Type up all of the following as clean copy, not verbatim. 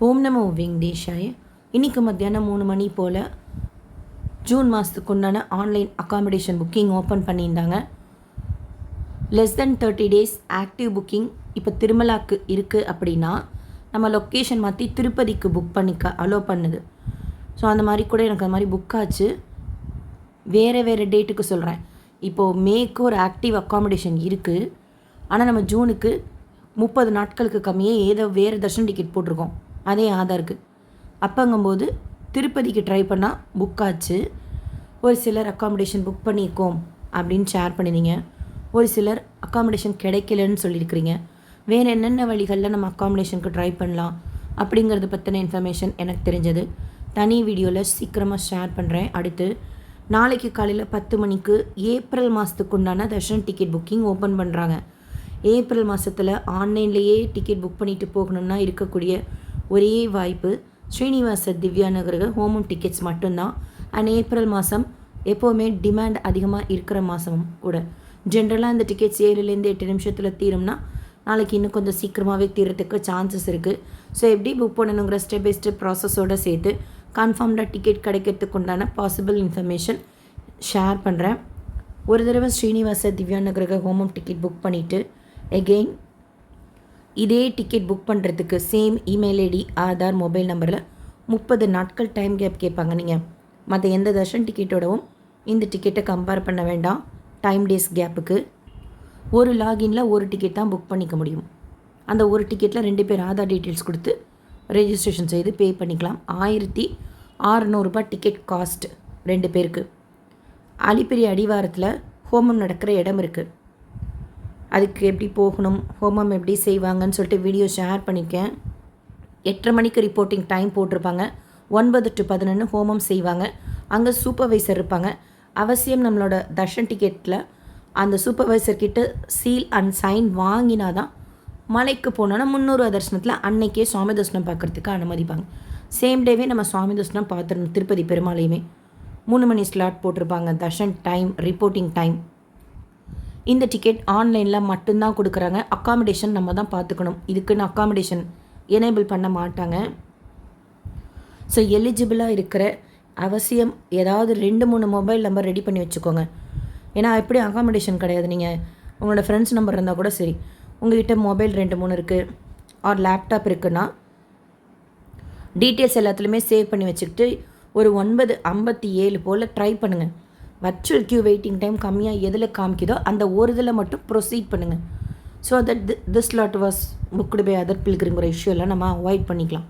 ஓம் நமோ வெங்கடேஷாய. இன்றைக்கி மத்தியானம் 3 மணி போல் ஜூன் மாதத்துக்கு உண்டான ஆன்லைன் அக்காமடேஷன் புக்கிங் ஓப்பன் பண்ணியிருந்தாங்க. Less than 30 days active booking இப்போ திருமலாக்கு இருக்குது அப்படின்னா நம்ம லொக்கேஷன் மாற்றி திருப்பதிக்கு புக் பண்ணிக்க அலோவ் பண்ணுது. ஸோ அந்த மாதிரி கூட எனக்கு அந்த மாதிரி புக் ஆச்சு. வேறு டேட்டுக்கு சொல்கிறேன். இப்போது மேக்கு ஒரு ஆக்டிவ் அக்காமடேஷன் இருக்குது. ஆனால் நம்ம ஜூனுக்கு 30 நாட்களுக்கு கம்மியே வேறு தர்ஷன் டிக்கெட் போட்டிருக்கோம் அதே ஆதாருக்கு. அப்போங்கும்போது திருப்பதிக்கு ட்ரை பண்ணால் புக் ஆச்சு. ஒரு சிலர் அக்காமடேஷன் புக் பண்ணியிருக்கோம் அப்படின்னு ஷேர் பண்ணினீங்க. ஒரு சிலர் அக்காமடேஷன் கிடைக்கலன்னு சொல்லியிருக்கிறீங்க. வேறு என்னென்ன வழிகளில் நம்ம அக்காமடேஷனுக்கு ட்ரை பண்ணலாம் அப்படிங்கிறத பற்றின இன்ஃபர்மேஷன் எனக்கு தெரிஞ்சது தனி வீடியோவில் சீக்கிரமாக ஷேர் பண்ணுறேன். அடுத்து நாளைக்கு காலையில் 10 மணிக்கு ஏப்ரல் மாதத்துக்கு உண்டான தர்ஷன் டிக்கெட் புக்கிங் ஓப்பன் பண்ணுறாங்க. ஏப்ரல் மாதத்தில் ஆன்லைன்லேயே டிக்கெட் புக் பண்ணிவிட்டு போகணுன்னா இருக்கக்கூடிய ஒரே வாய்ப்பு ஸ்ரீனிவாச திவ்யா நகர ஹோமம் டிக்கெட்ஸ் மட்டும்தான். அண்ட் ஏப்ரல் மாதம் எப்போவுமே டிமாண்ட் அதிகமாக இருக்கிற மாதமும் கூட. ஜென்ரலாக இந்த டிக்கெட்ஸ் 7லேருந்து 8 நிமிஷத்தில் தீரும்னா நாளைக்கு இன்னும் கொஞ்சம் சீக்கிரமாகவே தீரத்துக்கு சான்சஸ் இருக்குது. ஸோ எப்படி புக் பண்ணணுங்கிற ஸ்டெப் பை ஸ்டெப் ப்ராசஸோடு சேர்த்து கன்ஃபார்ம்டாக டிக்கெட் கிடைக்கிறதுக்கு உண்டான பாசிபிள் இன்ஃபர்மேஷன் ஷேர் பண்ணுறேன். ஒரு தடவை ஸ்ரீனிவாச திவ்யா நகர ஹோமம் டிக்கெட் புக் பண்ணிவிட்டு எகெயின் இதே டிக்கெட் புக் பண்ணுறதுக்கு same email ID Aadhaar mobile நம்பரில் 30 நாட்கள் டைம் கேப் கேட்பாங்க. நீங்கள் மற்ற எந்த தர்ஷன் டிக்கெட்டோடவும் இந்த டிக்கெட்டை கம்பேர் பண்ண வேண்டாம். டைம் டேஸ் கேப்புக்கு ஒரு லாகினில் ஒரு டிக்கெட் தான் புக் பண்ணிக்க முடியும். அந்த ஒரு டிக்கெட்டில் 2 பேர் ஆதார் டீட்டெயில்ஸ் கொடுத்து ரெஜிஸ்ட்ரேஷன் செய்து பே பண்ணிக்கலாம். 1600 டிக்கெட் காஸ்ட் 2 பேருக்கு. அலிப்பெரிய அடிவாரத்தில் ஹோமம் நடக்கிற இடம் இருக்குது. அதுக்கு எப்படி போகணும், ஹோமம் எப்படி செய்வாங்கன்னு சொல்லிட்டு வீடியோ ஷேர் பண்ணியிருக்கேன். 8:30 மணிக்கு ரிப்போர்ட்டிங் டைம் போட்டிருப்பாங்க. 9 to 11 ஹோமம் செய்வாங்க. அங்கே சூப்பர்வைசர் இருப்பாங்க. அவசியம் நம்மளோட தர்ஷன் டிக்கெட்டில் அந்த சூப்பர்வைசர்கிட்ட சீல் அண்ட் சைன் வாங்கினா தான் மலைக்கு போனோன்னா 300 தர்ஷனத்தில் அன்னைக்கே சுவாமி தர்ஷனம் பார்க்குறதுக்கு அனுமதிப்பாங்க. சேம் டேவே நம்ம சுவாமி தர்ஷனம் பார்த்துடணும். திருப்பதி பெருமாளையுமே 3 மணி ஸ்லாட் போட்டிருப்பாங்க. Darshan time, reporting time. இந்த டிக்கெட் ஆன்லைனில் மட்டும்தான் கொடுக்குறாங்க. அக்காமடேஷன் நம்ம தான் பார்த்துக்கணும். இதுக்குன்னு அக்காமடேஷன் எனேபிள் பண்ண மாட்டாங்க. ஸோ எலிஜிபிளாக இருக்கிற அவசியம் ஏதாவது 2-3 மொபைல் நம்பர் ரெடி பண்ணி வச்சுக்கோங்க. ஏன்னா எப்படி அக்காமடேஷன் கிடையாது. நீங்கள் உங்களோட ஃப்ரெண்ட்ஸ் நம்பர் இருந்தால் கூட சரி, உங்கள்கிட்ட மொபைல் 2-3 இருக்குது ஆர் லேப்டாப் இருக்குன்னா டீட்டெயில்ஸ் எல்லாத்துலேயுமே சேவ் பண்ணி வச்சுக்கிட்டு ஒரு 9:57 போல் ட்ரை பண்ணுங்கள். வர்ச்சுவல் க்யூ வெயிட்டிங் டைம் கம்மியாக எதில் காமிக்குதோ அந்த ஒரு இதில் மட்டும் ப்ரொசீட் பண்ணுங்கள். So that this lot was booked by other பில்கிரிங்கிற இஷ்யூலாம் நம்ம அவாய்ட் பண்ணிக்கலாம்.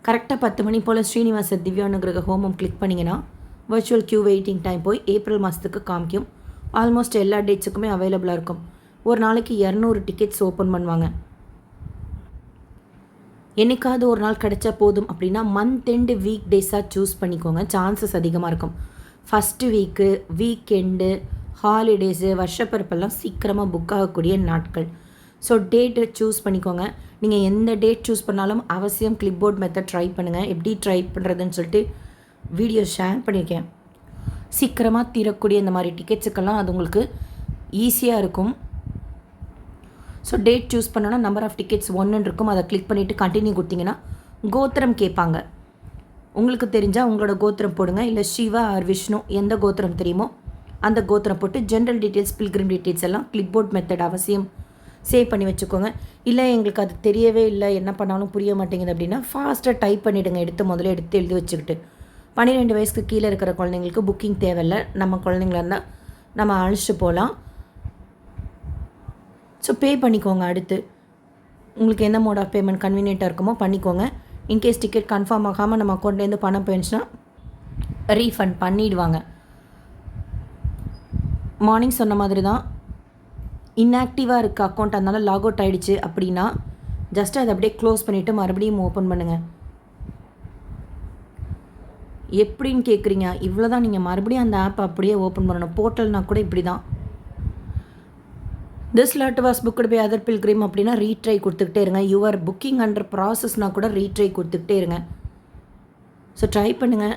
கரெக்டாக 10 மணி போல் ஸ்ரீனிவாச திவ்யானுகிரக ஹோமம் கிளிக் பண்ணிங்கன்னா வர்ச்சுவல் க்யூ வெயிட்டிங் டைம் போய் ஏப்ரல் மாதத்துக்கு காமிக்கும். ஆல்மோஸ்ட் எல்லா டேட்ஸுக்குமே அவைலபிளாக இருக்கும். ஒரு நாளைக்கு 200 டிக்கெட்ஸ் ஓப்பன் பண்ணுவாங்க. என்னைக்காவது ஒரு நாள் கிடைச்சா போதும் அப்படின்னா மந்த் எண்டு வீக் டேஸாக சூஸ் பண்ணிக்கோங்க. சான்சஸ் அதிகமாக இருக்கும். ஃபஸ்ட்டு வீக்கு, வீக்கெண்டு, ஹாலிடேஸு, வருஷப்பிறப்பெல்லாம் சீக்கிரமாக புக் ஆகக்கூடிய நாட்கள். ஸோ டேட்டு சூஸ் பண்ணிக்கோங்க. நீங்கள் எந்த டேட் சூஸ் பண்ணாலும் அவசியம் கிளிப்போர்ட் மெத்தட் ட்ரை பண்ணுங்கள். எப்படி ட்ரை பண்ணுறதுன்னு சொல்லிட்டு வீடியோ ஷேர் பண்ணியிருக்கேன். சீக்கிரமாக தீரக்கூடிய இந்த மாதிரி டிக்கெட்ஸுக்கெல்லாம் அது உங்களுக்கு ஈஸியாக இருக்கும். ஸோ டேட் சூஸ் பண்ணோன்னா நம்பர் ஆஃப் டிக்கெட்ஸ் 1 இருக்கும். அதை கிளிக் பண்ணிவிட்டு கண்டினியூ கொடுத்தீங்கன்னா கோத்திரம் கேட்பாங்க. உங்களுக்கு தெரிஞ்சால் உங்களோட கோத்திரம் போடுங்க. இல்லை சிவா ஆர் விஷ்ணு எந்த கோத்திரம் தெரியுமோ அந்த கோத்திரம் போட்டு ஜென்ரல் டீட்டெயில்ஸ், பில்கிரிம் டீட்டெயில்ஸ் எல்லாம் கிளிப்போர்ட் மெத்தட் அவசியம் சேவ் பண்ணி வச்சுக்கோங்க. இல்லை எங்களுக்கு அது தெரியவே இல்லை, என்ன பண்ணாலும் புரிய மாட்டேங்குது அப்படின்னா ஃபாஸ்ட்டாக டைப் பண்ணிவிடுங்க. முதல்ல எடுத்து எழுதி வச்சுக்கிட்டு 12 வயசுக்கு கீழே இருக்கிற குழந்தைங்களுக்கு புக்கிங் தேவையில்லை. நம்ம குழந்தைங்களா இருந்தால் நம்ம அழைச்சிட்டு போகலாம். ஸோ பே பண்ணிக்கோங்க. அடுத்து உங்களுக்கு எந்த மோட் ஆஃப் பேமெண்ட் கன்வீனியண்ட்டாக இருக்குமோ பண்ணிக்கோங்க. இன்கேஸ் டிக்கெட் கன்ஃபார்ம் ஆகாமல் நம்ம அக்கௌண்ட்லேருந்து பணம் போயிடுச்சுன்னா ரீஃபண்ட் பண்ணிவிடுவாங்க. மார்னிங் சொன்ன மாதிரி தான் இன்ஆக்டிவாக இருக்க அக்கௌண்ட் அதனால லாக் அவுட் ஆகிடுச்சு அப்படின்னா ஜஸ்ட் அதை அப்படியே க்ளோஸ் பண்ணிவிட்டு மறுபடியும் ஓப்பன் பண்ணுங்கள். எப்படின்னு கேட்குறீங்க? இவ்வளோ தான். நீங்கள் மறுபடியும் அந்த ஆப் அப்படியே ஓப்பன் பண்ணணும். போர்ட்டல்னால் கூட இப்படி தான். This lot was booked by other pilgrim அப்படின்னா ரீட்ரை கொடுத்துக்கிட்டே இருங்க. யுவர் புக்கிங் அண்டர் ப்ராசஸ்னால் கூட ரீட்ரை கொடுத்துக்கிட்டே இருங்க. ஸோ ட்ரை பண்ணுங்கள்.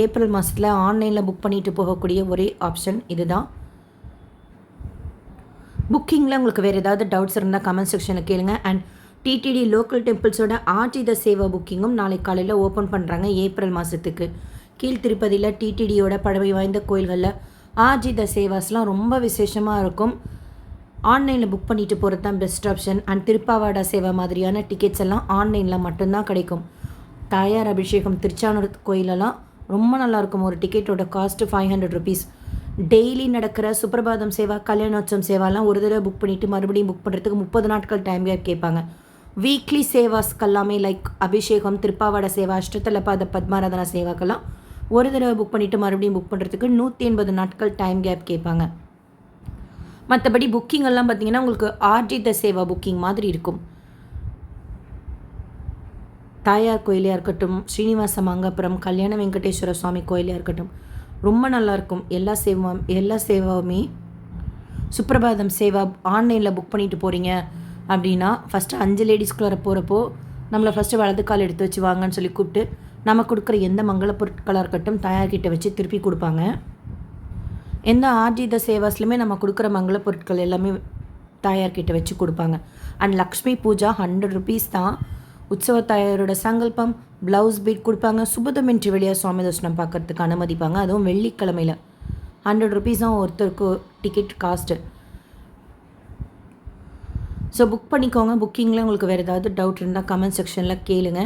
ஏப்ரல் மாதத்தில் ஆன்லைனில் புக் பண்ணிட்டு போகக்கூடிய ஒரே ஆப்ஷன் இது தான். புக்கிங்கில் உங்களுக்கு வேறு ஏதாவது டவுட்ஸ் இருந்தால் கமெண்ட் செக்ஷனில் கேளுங்க. அண்ட் டிடிடி லோக்கல் டெம்பிள்ஸோட ஆர்ஜித சேவா புக்கிங்கும் நாளை காலையில் ஓப்பன் பண்ணுறாங்க ஏப்ரல் மாதத்துக்கு. கீழ்த்திருப்பதியில் டிடிடியோட பழமை வாய்ந்த கோயில்களில் ஆர்ஜித சேவாஸ்லாம் ரொம்ப விசேஷமாக இருக்கும். ஆன்லைனில் புக் பண்ணிட்டு போகிறது தான் பெஸ்ட் ஆப்ஷன். அண்ட் திருப்பாவாடா சேவா மாதிரியான டிக்கெட்ஸ் எல்லாம் ஆன்லைனில் மட்டும்தான் கிடைக்கும். தாயார் அபிஷேகம் திருச்சானூர் கோயிலெல்லாம் ரொம்ப நல்லாயிருக்கும். ஒரு டிக்கெட்டோட காஸ்ட்டு 500 ருபீஸ். டெய்லி நடக்கிற சுப்பிரபாதம் சேவா, கல்யாணோற்சவம் சேவாலாம் ஒரு தடவை புக் பண்ணிவிட்டு மறுபடியும் புக் பண்ணுறதுக்கு 30 நாட்கள் டைம் கேட்பாங்க. வீக்லி சேவாஸ்க்கெல்லாமே லைக் அபிஷேகம், திருப்பாவாடை சேவா, அஷ்டதலபாத பத்மாராதனா சேவாக்கெல்லாம் ஒரு தடவை புக் பண்ணிவிட்டு மறுபடியும் புக் பண்ணுறதுக்கு 180 நாட்கள் டைம் கேப் கேட்பாங்க. மற்றபடி புக்கிங் எல்லாம் பார்த்திங்கன்னா உங்களுக்கு ஆர்ஜித சேவா புக்கிங் மாதிரி இருக்கும். தாயார் கோயிலையாக இருக்கட்டும், ஸ்ரீனிவாச மங்கபுரம், கல்யாண வெங்கடேஸ்வர சுவாமி கோயிலையாக இருக்கட்டும், ரொம்ப நல்லாயிருக்கும். எல்லா சேவாவுமே. சுப்பிரபாதம் சேவா ஆன்லைனில் புக் பண்ணிட்டு போகிறீங்க அப்படின்னா ஃபஸ்ட்டு 5 லேடிஸ்குள்ளார போகிறப்போ நம்மளை ஃபஸ்ட்டு வலது கால் எடுத்து வச்சு வாங்கன்னு சொல்லி கூப்பிட்டு நம்ம கொடுக்குற எந்த மங்கள பொருட்களாக இருக்கட்டும் தாயார்கிட்ட வச்சு திருப்பி கொடுப்பாங்க. எந்த ஆர்ஜித சேவாஸ்லையுமே நம்ம கொடுக்குற மங்கள பொருட்கள் எல்லாமே தாயார்கிட்ட வச்சு கொடுப்பாங்க. அண்ட் லக்ஷ்மி பூஜா 100 ருபீஸ் தான். உற்சவ தாயாரோட சங்கல்பம், ப்ளவுஸ் பீட் கொடுப்பாங்க. சுபதமின்றி வெளியாக சுவாமி தரிசனம் பார்க்குறதுக்கு அனுமதிப்பாங்க. அதுவும் வெள்ளிக்கிழமையில் 100 ருபீஸ் தான் ஒருத்தருக்கு டிக்கெட் காஸ்ட்டு. ஸோ புக் பண்ணிக்கோங்க. புக்கிங்கில் உங்களுக்கு வேறு ஏதாவது டவுட் இருந்தால் கமெண்ட் செக்ஷனில் கேளுங்க.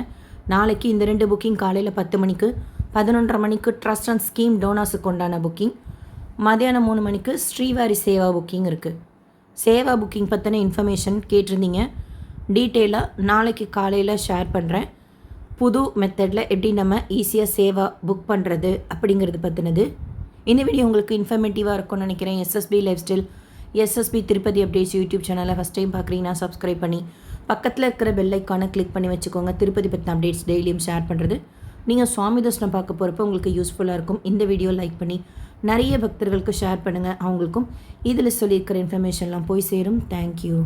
நாளைக்கு இந்த 2 புக்கிங் காலையில் 10 மணிக்கு, 11:30 மணிக்கு ட்ரஸ்ட் அண்ட் ஸ்கீம் டோனாஸுக்கு உண்டான புக்கிங், மதியானம் 3 மணிக்கு ஸ்ரீவாரி சேவா புக்கிங் இருக்குது. சேவா புக்கிங் பற்றின இன்ஃபர்மேஷன் கேட்டிருந்தீங்க. டீட்டெயிலாக நாளைக்கு காலையில் ஷேர் பண்ணுறேன். புது மெத்தடில் எப்படி நம்ம ஈஸியாக சேவா புக் பண்ணுறது அப்படிங்கிறது பற்றினது. இந்த வீடியோ உங்களுக்கு இன்ஃபர்மேட்டிவாக இருக்கும்னு நினைக்கிறேன். SSB lifestyle, SSB Tirupati updates YouTube சேனலை ஃபஸ்ட் டைம் பார்க்குறீங்கன்னா சப்ஸ்கிரைப் பண்ணி பக்கத்தில் இருக்கிற பெல் ஐக்கானை கிளிக் பண்ணி வச்சுக்கோங்க. திருப்பதி பற்றின அப்டேட்ஸ் டெய்லியும் ஷேர் பண்ணுறது நீங்கள் சுவாமி தரிசனம் பார்க்க போகிறப்போ உங்களுக்கு யூஸ்ஃபுல்லாக இருக்கும். இந்த வீடியோ லைக் பண்ணி நிறைய பக்தர்களுக்கு ஷேர் பண்ணுங்கள். அவங்களுக்கும் இதில் சொல்லியிருக்கிற இன்ஃபர்மேஷன்லாம் போய் சேரும். தேங்க்யூ.